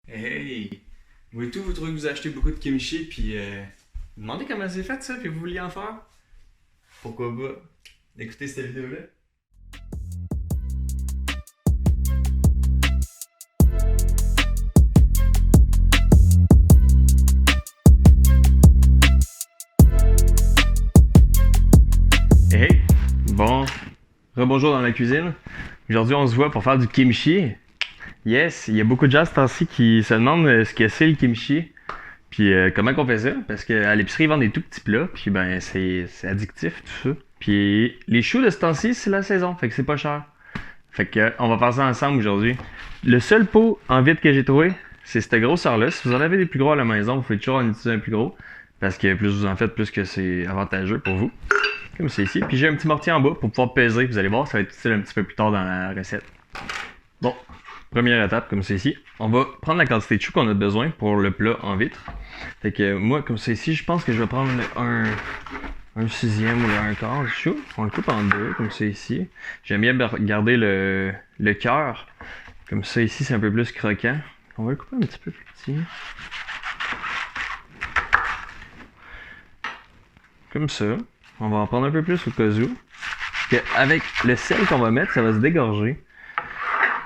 Hey! Vous et tout, vous trouvez que vous achetez beaucoup de kimchi, puis vous demandez comment c'est fait ça, puis vous vouliez en faire? Pourquoi pas? Écoutez cette vidéo-là. Hey! Bon, rebonjour dans la cuisine. Aujourd'hui, on se voit pour faire du kimchi. Yes, il y a beaucoup de gens ce temps-ci qui se demandent ce que c'est le kimchi. Puis comment qu'on fait ça? Parce qu'à l'épicerie, ils vendent des tout petits plats, puis ben c'est addictif tout ça. Puis les choux de ce temps-ci, c'est la saison, fait que c'est pas cher. Fait que on va faire ça ensemble aujourd'hui. Le seul pot en vide que j'ai trouvé, c'est cette grosseur-là. Si vous en avez des plus gros à la maison, vous pouvez toujours en utiliser un plus gros. Parce que plus vous en faites, plus que c'est avantageux pour vous. Comme c'est ici. Puis j'ai un petit mortier en bas pour pouvoir peser. Vous allez voir, ça va être utile un petit peu plus tard dans la recette. Bon, première étape, comme c'est ici. On va prendre la quantité de choux qu'on a besoin pour le plat en vitre. Fait que moi, comme c'est ici, je pense que je vais prendre un sixième ou un quart du chou. On le coupe en deux, comme c'est ici. J'aime bien garder le cœur. Comme ça, ici, c'est un peu plus croquant. On va le couper un petit peu plus petit. Comme ça. On va en prendre un peu plus au cas où. Avec le sel qu'on va mettre, ça va se dégorger.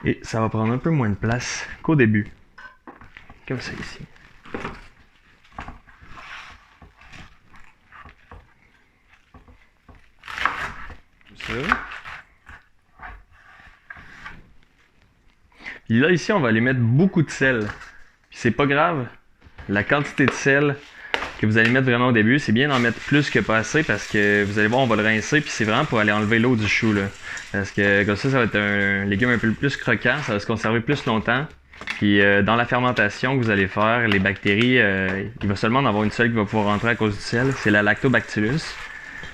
Et ça va prendre un peu moins de place qu'au début. Comme ça ici. Comme ça. Puis là, ici, on va aller mettre beaucoup de sel. Puis c'est pas grave. La quantité de sel que vous allez mettre vraiment au début, c'est bien d'en mettre plus que pas assez parce que vous allez voir, on va le rincer. Puis c'est vraiment pour aller enlever l'eau du chou, là. Parce que comme ça va être un légume un peu plus croquant. Ça va se conserver plus longtemps. Puis dans la fermentation que vous allez faire, les bactéries, il va seulement en avoir une seule qui va pouvoir rentrer à cause du sel. C'est la Lactobacillus.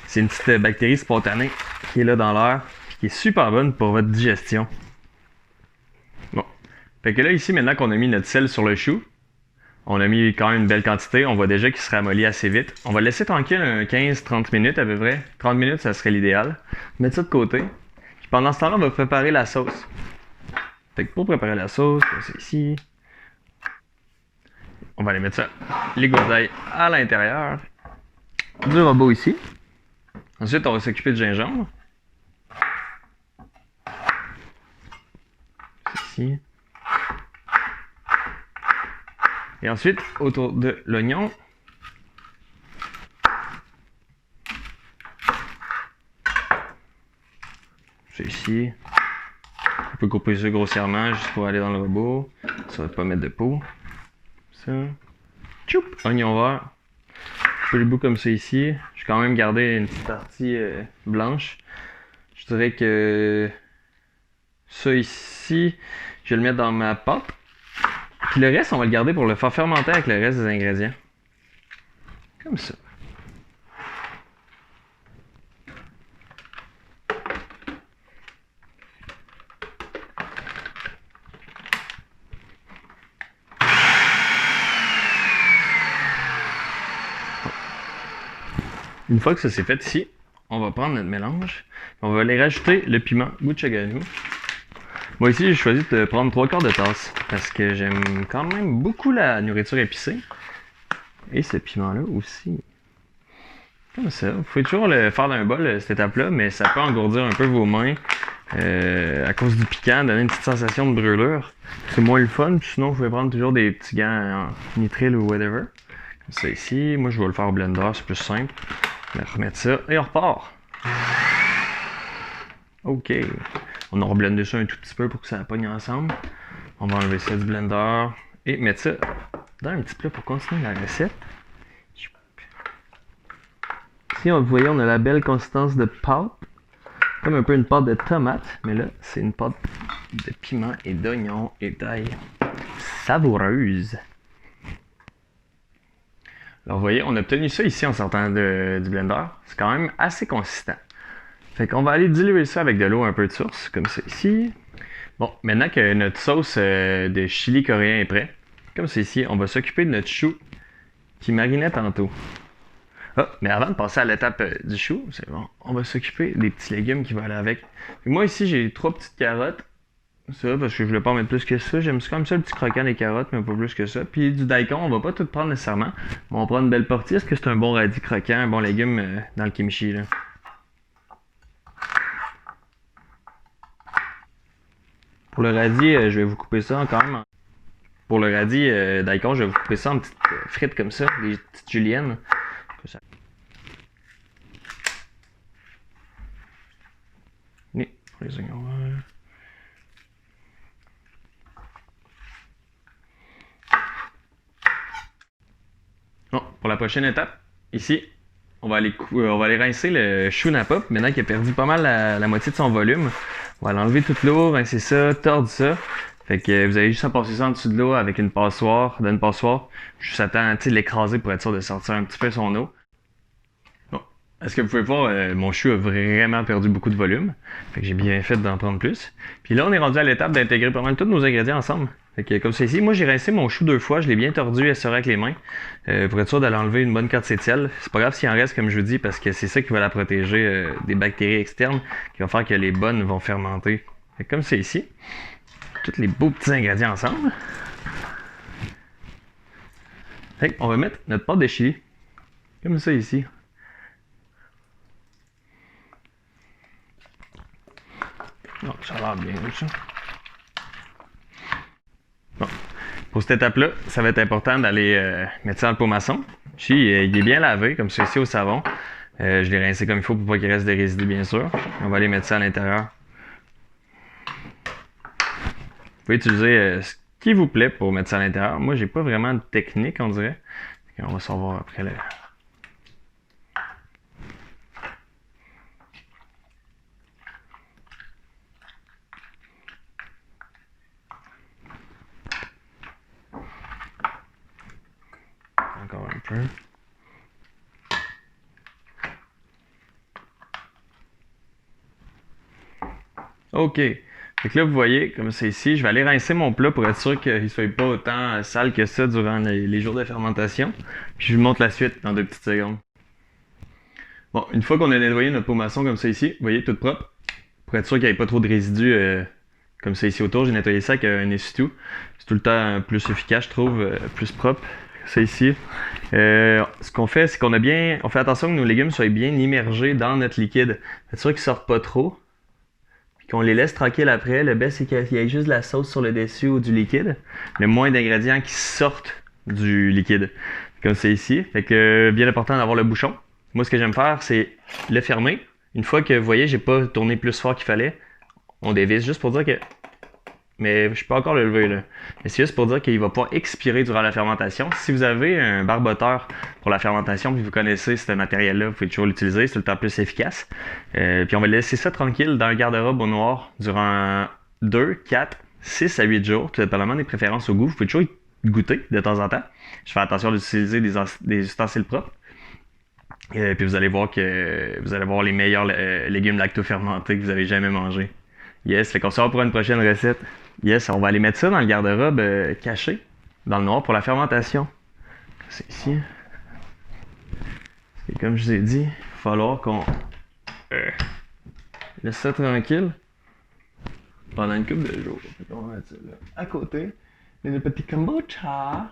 C'est une petite bactérie spontanée qui est là dans l'air, puis qui est super bonne pour votre digestion. Bon. Fait que là, ici, maintenant qu'on a mis notre sel sur le chou, on a mis quand même une belle quantité. On voit déjà qu'il se ramollit assez vite. On va le laisser tranquille 15-30 minutes à peu près. 30 minutes, ça serait l'idéal. Mettre ça de côté. Puis pendant ce temps-là, on va préparer la sauce. Fait que pour préparer la sauce, c'est ici. On va aller mettre ça, les d'ail à l'intérieur du robot ici. Ensuite, on va s'occuper de gingembre. Ici. Et ensuite, autour de l'oignon. C'est ici. On peut couper ça grossièrement juste pour aller dans le robot. Ça va pas mettre de peau. Ça. Tchoup! Oignon vert. Un peu le bout comme ça ici. Je vais quand même garder une petite partie blanche. Je dirais que ça ici, je vais le mettre dans ma pâte. Puis le reste, on va le garder pour le faire fermenter avec le reste des ingrédients. Comme ça. Une fois que ça c'est fait ici, on va prendre notre mélange. On va aller rajouter le piment Gucciagano. Moi ici, j'ai choisi de prendre 3/4 de tasse parce que j'aime quand même beaucoup la nourriture épicée. Et ce piment-là aussi. Comme ça. Vous pouvez toujours le faire dans un bol, cette étape-là, mais ça peut engourdir un peu vos mains à cause du piquant, donner une petite sensation de brûlure. C'est moins le fun, puis sinon vous pouvez prendre toujours des petits gants en nitrile ou whatever. Comme ça ici. Moi je vais le faire au blender, c'est plus simple. On va remettre ça et on repart. Ok. On a reblendé ça un tout petit peu pour que ça pogne ensemble. On va enlever ça du blender et mettre ça dans un petit plat pour continuer la recette. Ici, vous voyez, on a la belle consistance de pâte. Comme un peu une pâte de tomate, mais là, c'est une pâte de piment et d'oignon et d'ail savoureuse. Alors, vous voyez, on a obtenu ça ici en sortant du blender. C'est quand même assez consistant. Fait qu'on va aller diluer ça avec de l'eau un peu de source, comme ça ici. Bon, maintenant que notre sauce de chili coréen est prête, comme c'est ici, on va s'occuper de notre chou qui marinait tantôt. Ah, mais avant de passer à l'étape du chou, c'est bon, on va s'occuper des petits légumes qui vont aller avec. Moi ici, j'ai 3 petites carottes, Ça, parce que je voulais pas en mettre plus que ça. J'aime comme ça le petit croquant des carottes, mais pas plus que ça. Puis du daikon, on va pas tout prendre nécessairement. On va prendre une belle partie. Est-ce que c'est un bon radis croquant, un bon légume dans le kimchi, là? Pour le radis, je vais vous couper ça quand même. Pour le radis daikon, je vais vous couper ça en petites frites comme ça, des petites juliennes. Oui, pour les oignons. Bon, pour la prochaine étape, ici, on va aller rincer le chou napa. Maintenant qu'il a perdu pas mal la moitié de son volume, on va l'enlever toute l'eau, rincer ça, tordre ça. Fait que vous avez juste à passer ça en dessous de l'eau avec une passoire, juste à temps de l'écraser pour être sûr de sortir un petit peu son eau. Bon. Est-ce que vous pouvez voir, mon chou a vraiment perdu beaucoup de volume. Fait que j'ai bien fait d'en prendre plus. Puis là, on est rendu à l'étape d'intégrer pas mal tous nos ingrédients ensemble. Fait que comme c'est ici, moi j'ai rincé mon chou 2 fois, je l'ai bien tordu et serré avec les mains pour être sûr d'aller enlever une bonne quantité de sel. C'est pas grave s'il en reste comme je vous dis parce que c'est ça qui va la protéger des bactéries externes qui va faire que les bonnes vont fermenter. Fait que comme c'est ici, tous les beaux petits ingrédients ensemble. Fait qu'on va mettre notre pâte de chili comme ça ici. Donc ça a l'air bien ça. Bon. Pour cette étape-là, ça va être important d'aller mettre ça dans le pot maçon. Puis, il est bien lavé, comme ceci au savon. Je l'ai rincé comme il faut pour pas qu'il reste des résidus, bien sûr. On va aller mettre ça à l'intérieur. Vous pouvez utiliser ce qui vous plaît pour mettre ça à l'intérieur. Moi, j'ai pas vraiment de technique, on dirait. On va savoir après là. Encore un peu. OK. Fait que là, vous voyez, comme c'est ici, je vais aller rincer mon plat pour être sûr qu'il ne soit pas autant sale que ça durant les jours de fermentation. Puis je vous montre la suite dans 2 petites secondes. Bon, une fois qu'on a nettoyé notre pot maçon comme ça ici, vous voyez, tout propre, pour être sûr qu'il n'y ait pas trop de résidus comme ça ici autour, j'ai nettoyé ça avec un essuie-tout. C'est tout le temps plus efficace, je trouve, plus propre. Ça ici. Ce qu'on fait, c'est on fait attention que nos légumes soient bien immergés dans notre liquide. Faites sûr qu'ils sortent pas trop. Puis qu'on les laisse tranquilles après. Le best, c'est qu'il y ait juste de la sauce sur le dessus ou du liquide. Le moins d'ingrédients qui sortent du liquide. Comme c'est ici. Fait que bien important d'avoir le bouchon. Moi, ce que j'aime faire, c'est le fermer. Une fois que vous voyez, j'ai pas tourné plus fort qu'il fallait, on dévisse juste pour dire que. Mais je peux encore le lever là. Mais c'est juste pour dire qu'il va pas expirer durant la fermentation. Si vous avez un barboteur pour la fermentation, puis vous connaissez ce matériel-là, vous pouvez toujours l'utiliser, c'est tout le temps plus efficace. Puis on va laisser ça tranquille dans un garde-robe au noir durant 2, 4, 6 à 8 jours, tout dépendamment des préférences au goût. Vous pouvez toujours y goûter de temps en temps. Je fais attention d'utiliser des ustensiles propres. Puis vous allez voir les meilleurs légumes lacto-fermentés que vous avez jamais mangés. Yes, fait qu'on se revoit pour une prochaine recette. Yes, on va aller mettre ça dans le garde-robe caché, dans le noir pour la fermentation. C'est ici. Et comme je vous ai dit, il va falloir qu'on laisse ça tranquille pendant une couple de jours. On va mettre ça là à côté de notre petit kombucha.